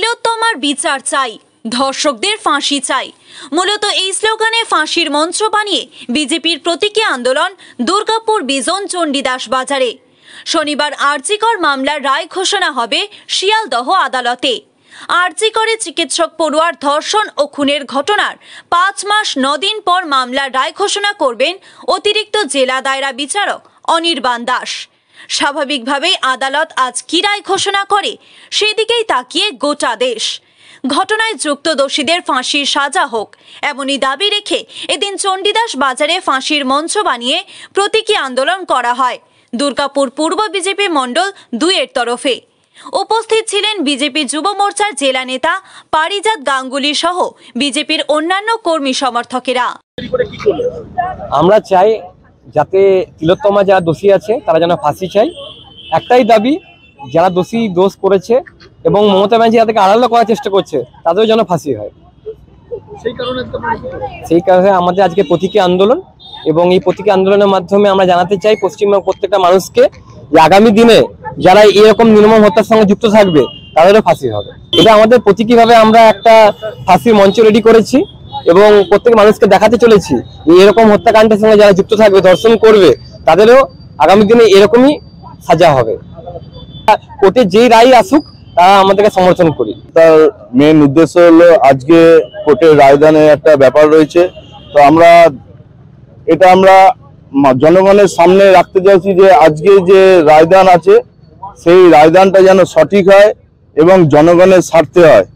তিলোত্তমার বিচার চাই, ধর্ষকদের ফাঁসি চাই। মূলত এই স্লোগানে ফাঁসির মঞ্চ বানিয়ে বিজেপির প্রতীকী আন্দোলন দুর্গাপুর বিজন চণ্ডীদাস বাজারে। শনিবার আরজিকর মামলার রায় ঘোষণা হবে শিয়ালদহ আদালতে। আরজিকরে চিকিৎসক পড়ুয়ার ধর্ষণ ও খুনের ঘটনার 5 মাস 9 দিন পর মামলার রায় ঘোষণা করবেন অতিরিক্ত জেলা দায়রা বিচারক অনির্বাণ দাস। স্বাভাবিকভাবেই আদালত আজ কি রায় ঘোষণা করে সেদিকেই তাকিয়ে গোটা দেশ। ঘটনায় যুক্ত দোষীদের ফাঁসির সাজা হোক এমনই দাবি রেখে এদিন চণ্ডীদাস বাজারে ফাঁসির মঞ্চ বানিয়ে প্রতীকী আন্দোলন করা হয় দুর্গাপুর পূর্ব বিজেপি মণ্ডল 2-এর তরফে। উপস্থিত ছিলেন বিজেপি যুব মোর্চার জেলা নেতা পারিজাত গাঙ্গুলি সহ বিজেপির অন্যান্য কর্মী সমর্থকেরা। আমরা চাই যাতে তিলোত্তমা যারা দোষী আছে তারা যেন ফাঁসি চাই। একটাই দাবি, যারা দোষ করেছে এবং মমতা ব্যানার্জি যাদেরকে আড়াল করার চেষ্টা করছে তাদেরও যেন ফাঁসি হয়। সেই কারণে আমাদের আজকে প্রতীকী আন্দোলন, এবং এই প্রতীকী আন্দোলনের মাধ্যমে আমরা জানাতে চাই পশ্চিমবঙ্গের প্রত্যেকটা মানুষকে যে আগামী দিনে যারা এরকম নির্মম হত্যার সঙ্গে যুক্ত থাকবে তাদেরও ফাঁসি হবে। এটা আমাদের প্রতীকীভাবে আমরা একটা ফাঁসির মঞ্চ রেডি করেছি এবং প্রত্যেক মানুষকে দেখাতে চলেছি যে এরকম হত্যাকাণ্ডের সঙ্গে যারা যুক্ত থাকবে, ধর্ষণ করবে, তাদেরও আগামী দিনে এরকমই সাজা হবে। কোর্টে যেই রায় আসুক তারা আমাদেরকে সমর্থন করি। তার মেন উদ্দেশ্য হলো আজকে কোর্টের রায়দানের একটা ব্যাপার রয়েছে, তো আমরা জনগণের সামনে রাখতে চাইছি যে আজকে যে রায়দান আছে সেই রায়দানটা যেন সঠিক হয় এবং জনগণের স্বার্থে হয়,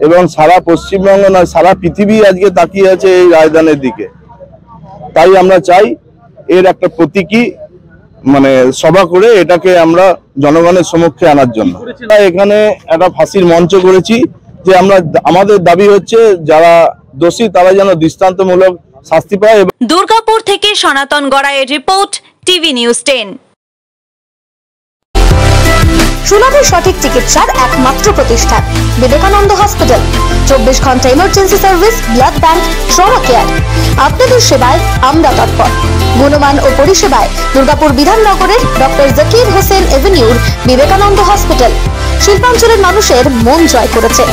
এবং সারা পশ্চিমবঙ্গ নয় সারা পৃথিবী আজকে তাকিয়ে আছে এই রায়দানের দিকে। তাই আমরা চাই এর একটা প্রতীকী সভা করে এটাকে আমরা জনগণের সম্মুখে আনার জন্য এখানে একটা ফাঁসির মঞ্চ করেছি। যে আমাদের দাবি হচ্ছে যারা দোষী তারা যেন দৃষ্টান্তমূলক শাস্তি পায়। দুর্গাপুর থেকে সনাতন গড়াইয়ের রিপোর্ট, টিভি নিউজ 10। সুলভের সঠিক চিকিৎসার একমাত্র প্রতিষ্ঠান বিবেকানন্দ হসপিটাল। 24 ঘন্টা emergency service, blood bank, trauma care. আপনাদের সেবায় আমরা তৎপর। গুণমান ও পরিষেবায় দুর্গাপুর বিধাননগরের ডক্টর জাকির হোসেন এভিনিউর বিবেকানন্দ হসপিটাল শিল্পাঞ্চলের মানুষের মন জয় করেছে।